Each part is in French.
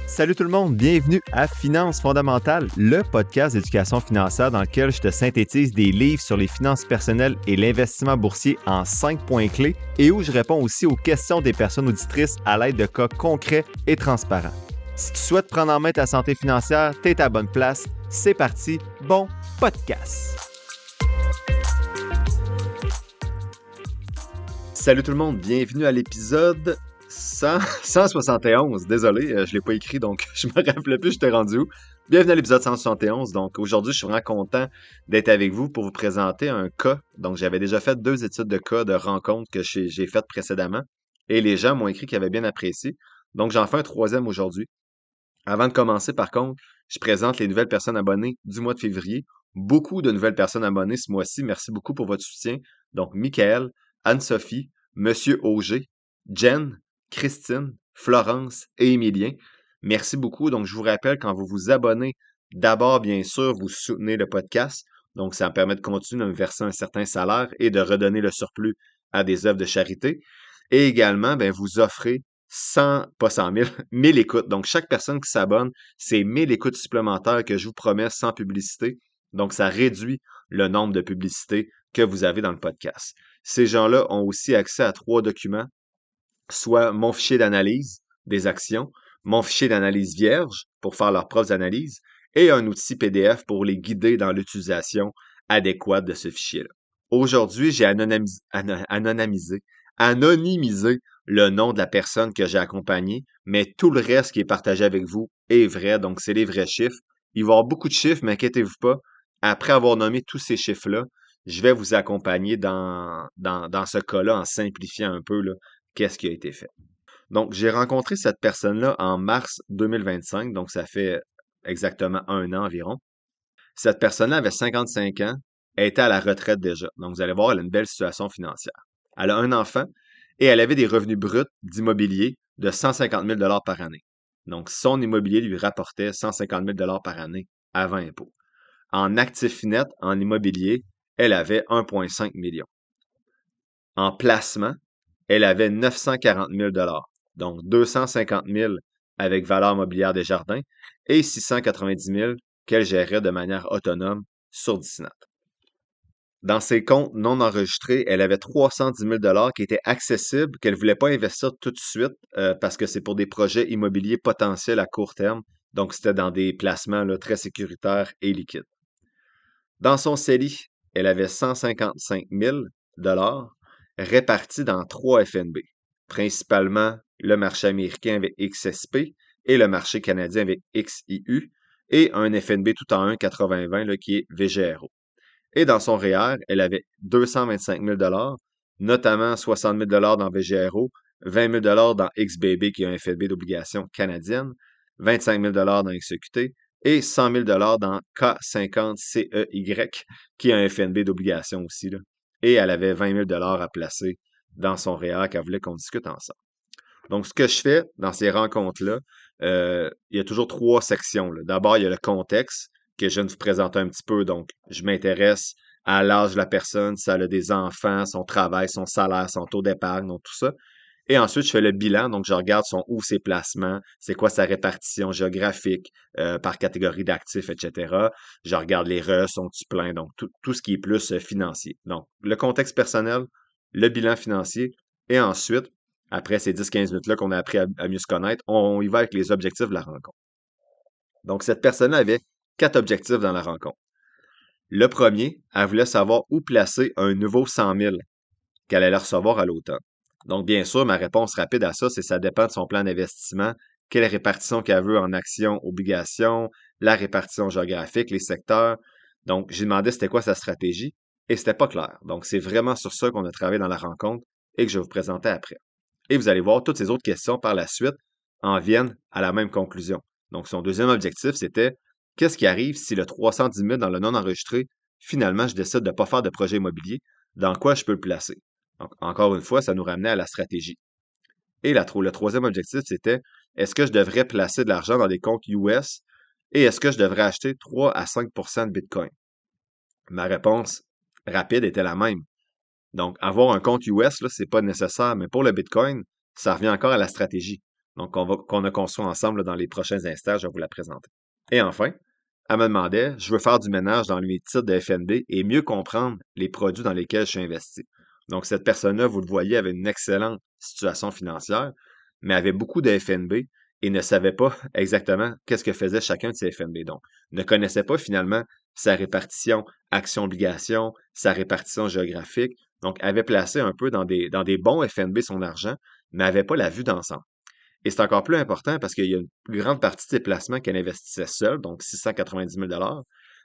Salut tout le monde, bienvenue à Finances fondamentales, le podcast d'éducation financière dans lequel je te synthétise des livres sur les finances personnelles et l'investissement boursier en 5 points clés et où je réponds aussi aux questions des personnes auditrices à l'aide de cas concrets et transparents. Si tu souhaites prendre en main ta santé financière, t'es à la bonne place. C'est parti, bon podcast! Salut tout le monde, bienvenue à l'épisode 171. Désolé, je ne l'ai pas écrit, donc je me rappelais plus, j'étais rendu où. Bienvenue à l'épisode 171. Donc aujourd'hui, je suis vraiment content d'être avec vous pour vous présenter un cas. Donc j'avais déjà fait 2 études de cas de rencontres que j'ai faites précédemment et les gens m'ont écrit qu'ils avaient bien apprécié. Donc j'en fais un troisième aujourd'hui. Avant de commencer, par contre, je présente les nouvelles personnes abonnées du mois de février. Beaucoup de nouvelles personnes abonnées ce mois-ci. Merci beaucoup pour votre soutien. Donc, Michael, Anne-Sophie, Monsieur Auger, Jen, Christine, Florence et Émilien. Merci beaucoup. Donc, je vous rappelle, quand vous vous abonnez, d'abord, bien sûr, vous soutenez le podcast. Donc, ça me permet de continuer de me verser un certain salaire et de redonner le surplus à des œuvres de charité. Et également, vous offrez 100, pas 100 000, 1000 écoutes. Donc, chaque personne qui s'abonne, c'est 1000 écoutes supplémentaires que je vous promets sans publicité. Donc, ça réduit le nombre de publicités que vous avez dans le podcast. Ces gens-là ont aussi accès à 3 documents, soit mon fichier d'analyse des actions, mon fichier d'analyse vierge pour faire leurs propres analyses et un outil PDF pour les guider dans l'utilisation adéquate de ce fichier-là. Aujourd'hui, j'ai anonymisé le nom de la personne que j'ai accompagnée, mais tout le reste qui est partagé avec vous est vrai, donc c'est les vrais chiffres. Il va y avoir beaucoup de chiffres, mais inquiétez-vous pas. Après avoir nommé tous ces chiffres-là, je vais vous accompagner dans ce cas-là en simplifiant un peu là, qu'est-ce qui a été fait. Donc, j'ai rencontré cette personne-là en mars 2025, donc ça fait exactement 1 an environ. Cette personne-là avait 55 ans, elle était à la retraite déjà. Donc, vous allez voir, elle a une belle situation financière. Elle a un enfant et elle avait des revenus bruts d'immobilier de 150 000 par année. Donc, son immobilier lui rapportait 150 000 par année avant impôt. En actifs net, en immobilier, elle avait 1,5 million. En placement, elle avait 940 000 donc 250 000 avec valeur mobilière des jardins et 690 000 qu'elle gérait de manière autonome sur Disney. Dans ses comptes non enregistrés, elle avait 310 000 qui étaient accessibles, qu'elle ne voulait pas investir tout de suite parce que c'est pour des projets immobiliers potentiels à court terme. Donc, c'était dans des placements là, très sécuritaires et liquides. Dans son CELI, elle avait 155 000 répartis dans 3 FNB, principalement le marché américain avec XSP et le marché canadien avec XIU, et un FNB tout en 1 80-20 là, qui est VGRO. Et dans son REER, elle avait 225 000 notamment 60 000 dans VGRO, 20 000 dans XBB, qui est un FNB d'obligation canadienne, 25 000 dans XEQT et 100 000 dans K50CEY, qui est un FNB d'obligation aussi. Là. Et elle avait 20 000 à placer dans son REER qu'elle voulait qu'on discute ensemble. Donc, ce que je fais dans ces rencontres-là, il y a toujours 3 sections. D'abord, il y a le contexte que je viens de vous présenter un petit peu. Donc, je m'intéresse à l'âge de la personne, si elle a des enfants, son travail, son salaire, son taux d'épargne, donc tout ça. Et ensuite, je fais le bilan. Donc, je regarde où ses placements, c'est quoi sa répartition géographique par catégorie d'actifs, etc. Je regarde les REER, sont-ils pleins, donc tout ce qui est plus financier. Donc, le contexte personnel, le bilan financier, et ensuite, après ces 10-15 minutes-là qu'on a appris à mieux se connaître, on y va avec les objectifs de la rencontre. Donc, cette personne-là avait 4 objectifs dans la rencontre. Le premier, elle voulait savoir où placer un nouveau 100 000 qu'elle allait recevoir à l'automne. Donc, bien sûr, ma réponse rapide à ça, c'est ça dépend de son plan d'investissement, quelle répartition qu'elle veut en actions, obligations, la répartition géographique, les secteurs. Donc, j'ai demandé c'était quoi sa stratégie et c'était pas clair. Donc, c'est vraiment sur ça qu'on a travaillé dans la rencontre et que je vais vous présenter après. Et vous allez voir, toutes ces autres questions par la suite en viennent à la même conclusion. Donc, son deuxième objectif, c'était qu'est-ce qui arrive si le 310 000 dans le non-enregistré, finalement, je décide de ne pas faire de projet immobilier, dans quoi je peux le placer? Donc, encore une fois, ça nous ramenait à la stratégie. Et le troisième objectif, c'était est-ce que je devrais placer de l'argent dans des comptes US et est-ce que je devrais acheter 3 à 5 de Bitcoin? Ma réponse rapide était la même. Donc, avoir un compte US, là, c'est pas nécessaire, mais pour le Bitcoin, ça revient encore à la stratégie. donc qu'on a construit ensemble là, dans les prochains instants, je vais vous la présenter. Et enfin, elle me demandait, je veux faire du ménage dans mes titres de FNB et mieux comprendre les produits dans lesquels je suis investi. Donc, cette personne-là, vous le voyez, avait une excellente situation financière, mais avait beaucoup de FNB et ne savait pas exactement qu'est-ce que faisait chacun de ces FNB. Donc, ne connaissait pas finalement sa répartition action-obligation, sa répartition géographique. Donc, avait placé un peu dans des bons FNB son argent, mais n'avait pas la vue d'ensemble. Et c'est encore plus important parce qu'il y a une grande partie de ses placements qu'elle investissait seule, donc 690 000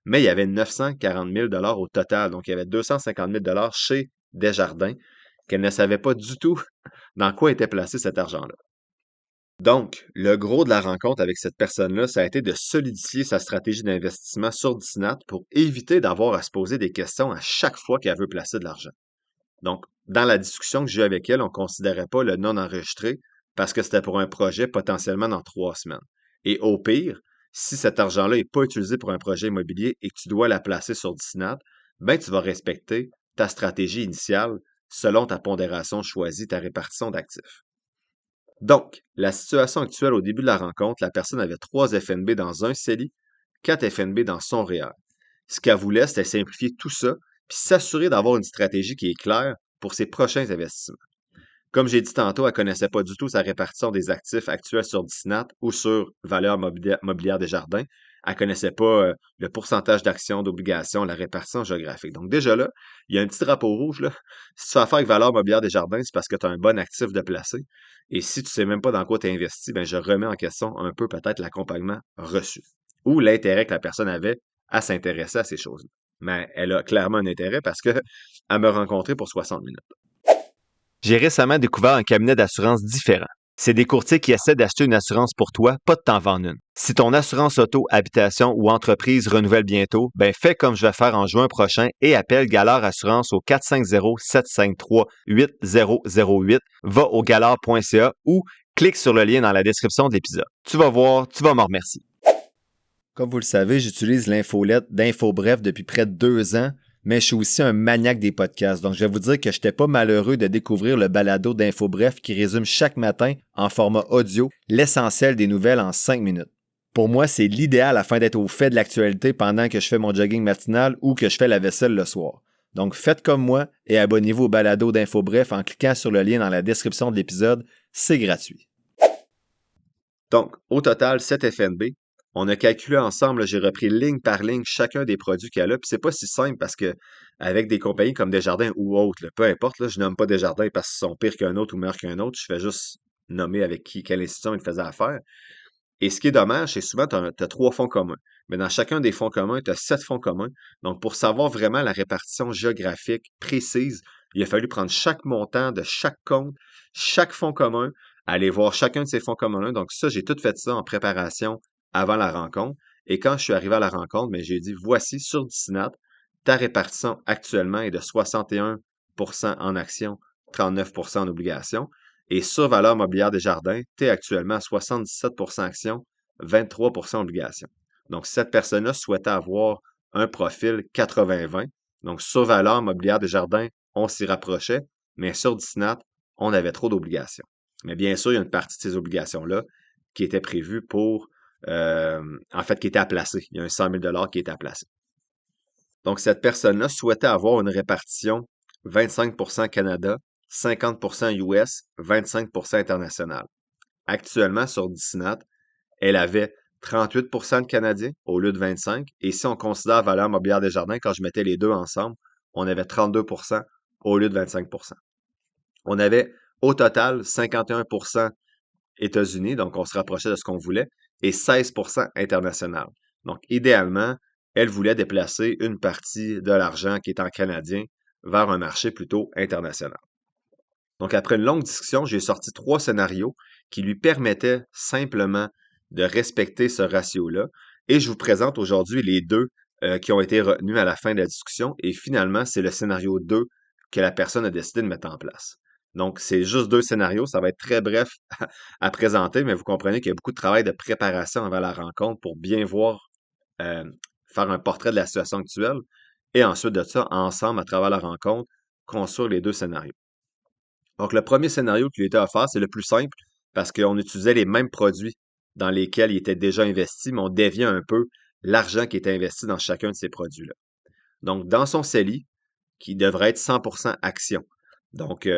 mais il y avait 940 000 au total. Donc, il y avait 250 000 chez Desjardins qu'elle ne savait pas du tout dans quoi était placé cet argent-là. Donc, le gros de la rencontre avec cette personne-là, ça a été de solidifier sa stratégie d'investissement sur Disnat pour éviter d'avoir à se poser des questions à chaque fois qu'elle veut placer de l'argent. Donc, dans la discussion que j'ai eue avec elle, on ne considérait pas le non enregistré parce que c'était pour un projet potentiellement dans 3 semaines. Et au pire, si cet argent-là n'est pas utilisé pour un projet immobilier et que tu dois la placer sur Disnat, ben tu vas respecter ta stratégie initiale selon ta pondération choisie, ta répartition d'actifs. Donc, la situation actuelle au début de la rencontre, la personne avait 3 FNB dans un CELI, 4 FNB dans son REER. Ce qu'elle voulait, c'était simplifier tout ça, puis s'assurer d'avoir une stratégie qui est claire pour ses prochains investissements. Comme j'ai dit tantôt, elle ne connaissait pas du tout sa répartition des actifs actuels sur Disnat ou sur Valeurs mobilières des jardins. Elle ne connaissait pas le pourcentage d'actions, d'obligations, la répartition géographique. Donc déjà là, il y a un petit drapeau rouge. Là. Si tu fais affaire avec Valeurs mobilières des jardins, c'est parce que tu as un bon actif de placer. Et si tu ne sais même pas dans quoi tu investis, ben je remets en question un peu peut-être l'accompagnement reçu ou l'intérêt que la personne avait à s'intéresser à ces choses-là. Mais elle a clairement un intérêt parce qu'elle me rencontrait pour 60 minutes. J'ai récemment découvert un cabinet d'assurance différent. C'est des courtiers qui essaient d'acheter une assurance pour toi, pas de t'en vendre une. Si ton assurance auto, habitation ou entreprise renouvelle bientôt, ben fais comme je vais faire en juin prochain et appelle Galard Assurance au 450-753-8008, va au galard.ca ou clique sur le lien dans la description de l'épisode. Tu vas voir, tu vas m'en remercier. Comme vous le savez, j'utilise l'infolette d'InfoBref depuis près de 2 ans, mais je suis aussi un maniaque des podcasts. Donc, je vais vous dire que je n'étais pas malheureux de découvrir le balado d'InfoBref qui résume chaque matin, en format audio, l'essentiel des nouvelles en 5 minutes. Pour moi, c'est l'idéal afin d'être au fait de l'actualité pendant que je fais mon jogging matinal ou que je fais la vaisselle le soir. Donc, faites comme moi et abonnez-vous au balado d'InfoBref en cliquant sur le lien dans la description de l'épisode. C'est gratuit. Donc, au total, 7 FNB. On a calculé ensemble, j'ai repris ligne par ligne chacun des produits qu'elle a. Puis c'est pas si simple parce que avec des compagnies comme Desjardins ou autres, là, peu importe, là, je nomme pas Desjardins parce qu'ils sont pires qu'un autre ou meilleurs qu'un autre. Je fais juste nommer avec quelle institution ils faisaient affaire. Et ce qui est dommage, c'est souvent tu as 3 fonds communs. Mais dans chacun des fonds communs, tu as 7 fonds communs. Donc, pour savoir vraiment la répartition géographique précise, il a fallu prendre chaque montant de chaque compte, chaque fonds commun, aller voir chacun de ces fonds communs-là. Donc, ça, j'ai tout fait ça en préparation avant la rencontre. Et quand je suis arrivé à la rencontre, mais j'ai dit, voici sur Disnat, ta répartition actuellement est de 61% en actions, 39% en obligations. Et sur Valeurs mobilières des jardins, tu es actuellement à 77% actions, 23% obligations. Donc, cette personne-là souhaitait avoir un profil 80-20. Donc, sur Valeurs mobilières des jardins, on s'y rapprochait, mais sur Disnat, on avait trop d'obligations. Mais bien sûr, il y a une partie de ces obligations-là qui était prévue pour, en fait, qui était à placer. Il y a un 100 000 qui était à placer. Donc, cette personne-là souhaitait avoir une répartition 25% Canada, 50% US, 25% international. Actuellement, sur Disnat, elle avait 38% de Canadiens au lieu de 25. Et si on considère Valeur mobilière des jardins, quand je mettais les deux ensemble, on avait 32% au lieu de 25%. On avait au total 51% États-Unis, donc on se rapprochait de ce qu'on voulait, et 16% international. Donc, idéalement, elle voulait déplacer une partie de l'argent qui est en canadien vers un marché plutôt international. Donc, après une longue discussion, j'ai sorti 3 scénarios qui lui permettaient simplement de respecter ce ratio-là. Et je vous présente aujourd'hui les 2 qui ont été retenus à la fin de la discussion. Et finalement, c'est le scénario 2 que la personne a décidé de mettre en place. Donc, c'est juste 2 scénarios. Ça va être très bref à présenter, mais vous comprenez qu'il y a beaucoup de travail de préparation avant la rencontre pour bien voir, euh, faire un portrait de la situation actuelle. Et ensuite de ça, ensemble, à travers la rencontre, construire les 2 scénarios. Donc, le premier scénario qui lui était offert, c'est le plus simple. parce qu'on utilisait les mêmes produits dans lesquels il était déjà investi, mais on déviait un peu l'argent qui était investi dans chacun de ces produits-là. Donc, dans son CELI, qui devrait être 100% action. Donc,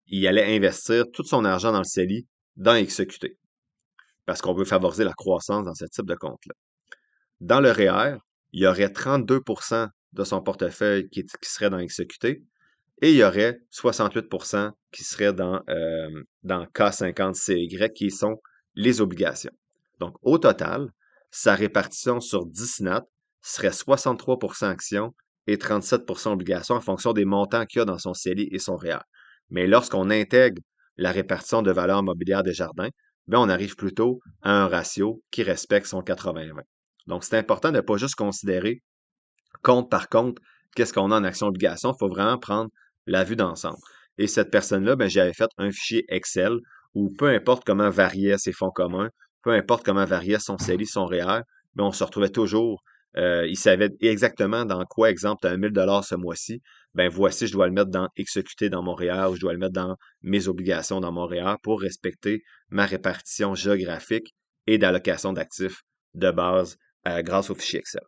il allait investir tout son argent dans le CELI, dans XEQT, parce qu'on veut favoriser la croissance dans ce type de compte-là. Dans le REER, il y aurait 32% de son portefeuille qui serait dans XEQT et il y aurait 68% qui serait dans K50CY, qui sont les obligations. Donc, au total, sa répartition sur 10 NAT serait 63% actions et 37% obligations en fonction des montants qu'il y a dans son CELI et son REER. Mais lorsqu'on intègre la répartition de valeur mobilière des jardins, bien, on arrive plutôt à un ratio qui respecte son 80-20. Donc, c'est important de ne pas juste considérer compte par compte qu'est-ce qu'on a en action-obligation. Il faut vraiment prendre la vue d'ensemble. Et cette personne-là, ben, j'avais fait un fichier Excel où peu importe comment variaient ses fonds communs, peu importe comment variait son CELI, son REER, mais on se retrouvait toujours, il savait exactement dans quoi, exemple, tu as 1 000 $ ce mois-ci, ben voici, je dois le mettre dans exécuter dans mon REER ou je dois le mettre dans mes obligations dans mon REER pour respecter ma répartition géographique et d'allocation d'actifs de base grâce au fichier Excel.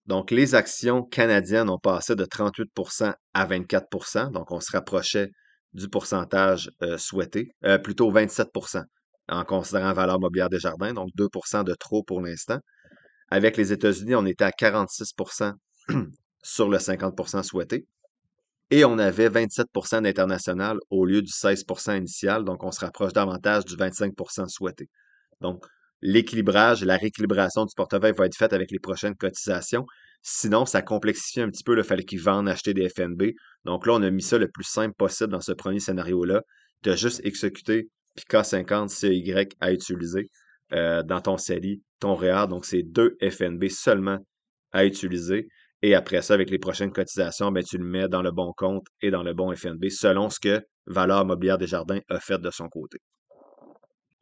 Donc, les actions canadiennes ont passé de 38% à 24%, donc on se rapprochait du pourcentage souhaité, plutôt 27% en considérant la valeur mobilière des jardins, donc 2% de trop pour l'instant. Avec les États-Unis, on était à 46% sur le 50% souhaité. Et on avait 27% d'international au lieu du 16% initial, donc on se rapproche davantage du 25% souhaité. Donc, l'équilibrage, la rééquilibration du portefeuille va être faite avec les prochaines cotisations. Sinon, ça complexifie un petit peu le fait qu'ils vendent, acheter des FNB. Donc là, on a mis ça le plus simple possible dans ce premier scénario-là. Tu as juste exécuté puis K50 CY à utiliser dans ton CELI, ton REER. Donc, c'est 2 FNB seulement à utiliser. Et après ça, avec les prochaines cotisations, ben, tu le mets dans le bon compte et dans le bon FNB selon ce que Valeur Mobilière des Jardins a fait de son côté.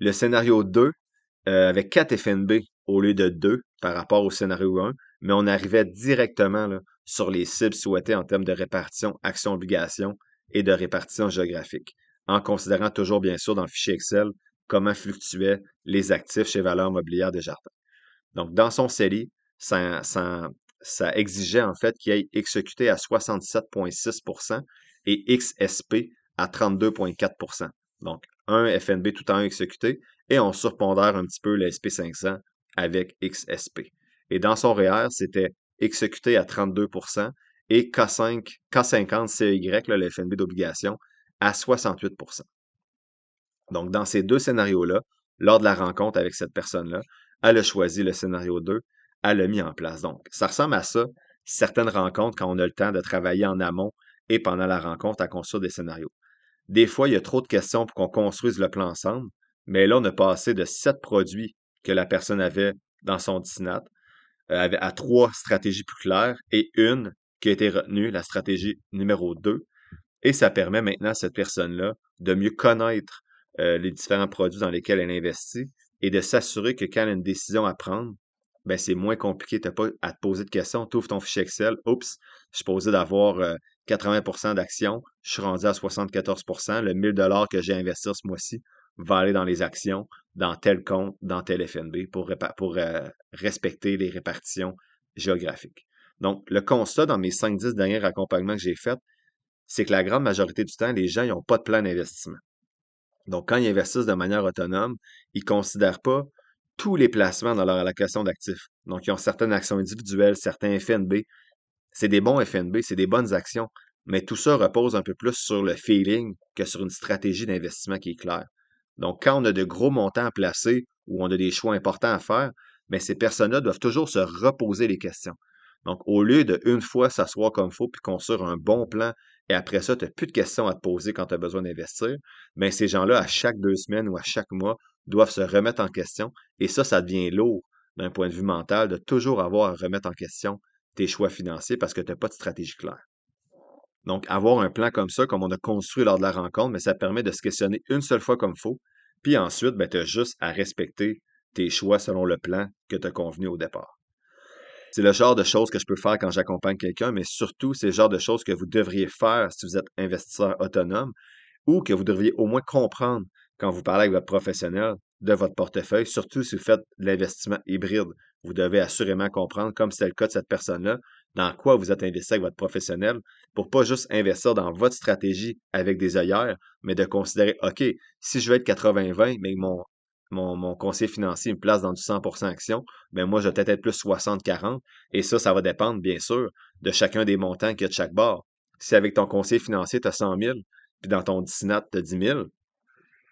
Le scénario 2, avec 4 FNB au lieu de 2 par rapport au scénario 1, mais on arrivait directement là, sur les cibles souhaitées en termes de répartition action-obligation et de répartition géographique, en considérant toujours bien sûr dans le fichier Excel comment fluctuaient les actifs chez Valeur Mobilière des Jardins. Donc, dans son CELI, ça exigeait en fait qu'il ait exécuté à 67,6% et XSP à 32,4%. Donc, un FNB tout en un exécuté et on surpondère un petit peu le SP500 avec XSP. Et dans son REER, c'était exécuté à 32% et K50 CY, là, le FNB d'obligation, à 68%. Donc, dans ces deux scénarios-là, lors de la rencontre avec cette personne-là, elle a choisi le scénario 2, elle l'a mis en place. Donc, ça ressemble à ça, certaines rencontres quand on a le temps de travailler en amont et pendant la rencontre à construire des scénarios. Des fois, il y a trop de questions pour qu'on construise le plan ensemble, mais là, on a passé de 7 produits que la personne avait dans son DISNAT à 3 stratégies plus claires et une qui a été retenue, la stratégie numéro 2. Et ça permet maintenant à cette personne-là de mieux connaître les différents produits dans lesquels elle investit et de s'assurer que quand elle a une décision à prendre, ben c'est moins compliqué. Tu n'as pas à te poser de questions. Tu ouvres ton fichier Excel. Oups, je suis posé d'avoir 80% d'actions. Je suis rendu à 74%. Le 1 000 $ que j'ai investi ce mois-ci va aller dans les actions, dans tel compte, dans tel FNB pour respecter les répartitions géographiques. Donc, le constat dans mes 5-10 derniers accompagnements que j'ai faits, c'est que la grande majorité du temps, les gens, ils n'ont pas de plan d'investissement. Donc, quand ils investissent de manière autonome, ils ne considèrent pas tous les placements dans leur allocation d'actifs. Donc, ils ont certaines actions individuelles, certains FNB. C'est des bons FNB, c'est des bonnes actions, mais tout ça repose un peu plus sur le feeling que sur une stratégie d'investissement qui est claire. Donc, quand on a de gros montants à placer ou on a des choix importants à faire, bien, ces personnes-là doivent toujours se reposer les questions. Donc, au lieu de une fois s'asseoir comme il faut puis construire un bon plan et après ça, tu n'as plus de questions à te poser quand tu as besoin d'investir, bien, ces gens-là, à chaque 2 semaines ou à chaque mois, doivent se remettre en question. Et ça devient lourd d'un point de vue mental de toujours avoir à remettre en question tes choix financiers parce que tu n'as pas de stratégie claire. Donc, avoir un plan comme ça, comme on a construit lors de la rencontre, mais ça permet de se questionner une seule fois comme il faut. Puis ensuite, ben, tu as juste à respecter tes choix selon le plan que tu as convenu au départ. C'est le genre de choses que je peux faire quand j'accompagne quelqu'un, mais surtout, c'est le genre de choses que vous devriez faire si vous êtes investisseur autonome ou que vous devriez au moins comprendre quand vous parlez avec votre professionnel de votre portefeuille, surtout si vous faites de l'investissement hybride. Vous devez assurément comprendre, comme c'est le cas de cette personne-là, dans quoi vous êtes investi avec votre professionnel pour pas juste investir dans votre stratégie avec des œillères, mais de considérer, OK, si je veux être 80-20, mais mon conseiller financier me place dans du 100% action, ben moi, je vais peut-être être plus 60-40. Et ça va dépendre, bien sûr, de chacun des montants qu'il y a de chaque bord. Si avec ton conseiller financier, tu as 100 000, puis dans ton DICINAT, tu as 10 000,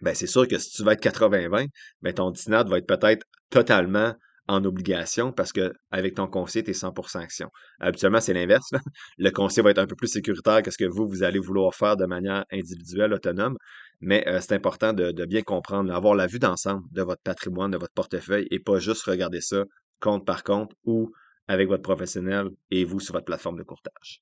ben c'est sûr que si tu vas être 80-20, ben ton DICINAT va être peut-être totalement en obligation parce que avec ton conseiller, tu es 100% action. Habituellement, c'est l'inverse, là. Le conseiller va être un peu plus sécuritaire que ce que vous allez vouloir faire de manière individuelle, autonome. Mais c'est important de bien comprendre, d'avoir la vue d'ensemble de votre patrimoine, de votre portefeuille et pas juste regarder ça compte par compte ou avec votre professionnel et vous sur votre plateforme de courtage.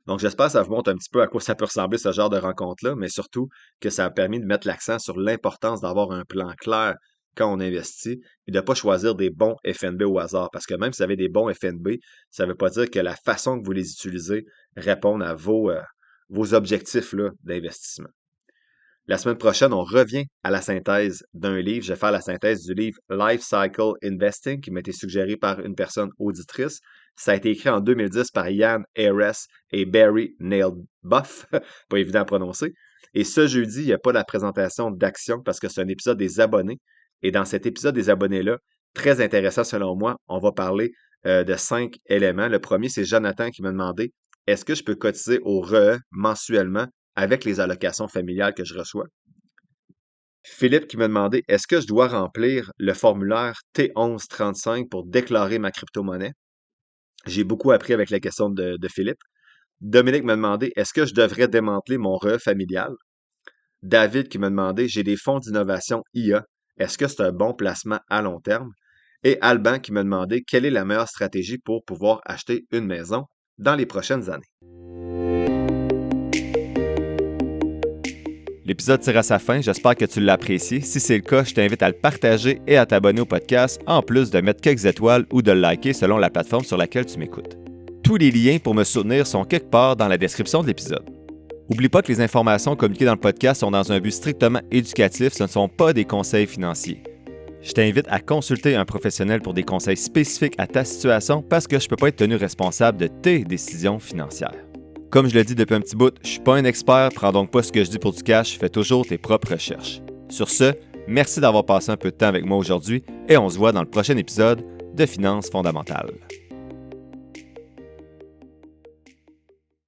Donc, j'espère que ça vous montre un petit peu à quoi ça peut ressembler ce genre de rencontre-là, mais surtout que ça a permis de mettre l'accent sur l'importance d'avoir un plan clair quand on investit et de ne pas choisir des bons FNB au hasard. Parce que même si vous avez des bons FNB, ça ne veut pas dire que la façon que vous les utilisez répond à vos objectifs là, d'investissement. La semaine prochaine, on revient à la synthèse d'un livre. Je vais faire la synthèse du livre Life Cycle Investing qui m'a été suggéré par une personne auditrice. Ça a été écrit en 2010 par Ian Ayres et Barry Nailbuff. Pas évident à prononcer. Et ce jeudi, il n'y a pas la présentation d'action parce que c'est un épisode des abonnés. Et dans cet épisode des abonnés-là, très intéressant selon moi, on va parler de 5 éléments. Le premier, c'est Jonathan qui m'a demandé est-ce que je peux cotiser au REE mensuellement avec les allocations familiales que je reçois? Philippe qui m'a demandé est-ce que je dois remplir le formulaire T1135 pour déclarer ma crypto-monnaie? J'ai beaucoup appris avec la question de Philippe. Dominique m'a demandé est-ce que je devrais démanteler mon REE familial? David qui m'a demandé j'ai des fonds d'innovation IA. Est-ce que c'est un bon placement à long terme? Et Alban qui m'a demandé quelle est la meilleure stratégie pour pouvoir acheter une maison dans les prochaines années. L'épisode tire à sa fin, j'espère que tu l'as apprécié. Si c'est le cas, je t'invite à le partager et à t'abonner au podcast, en plus de mettre quelques étoiles ou de le liker selon la plateforme sur laquelle tu m'écoutes. Tous les liens pour me soutenir sont quelque part dans la description de l'épisode. N'oublie pas que les informations communiquées dans le podcast sont dans un but strictement éducatif, ce ne sont pas des conseils financiers. Je t'invite à consulter un professionnel pour des conseils spécifiques à ta situation parce que je ne peux pas être tenu responsable de tes décisions financières. Comme je le dis depuis un petit bout, je ne suis pas un expert, prends donc pas ce que je dis pour du cash, fais toujours tes propres recherches. Sur ce, merci d'avoir passé un peu de temps avec moi aujourd'hui et on se voit dans le prochain épisode de Finances fondamentales.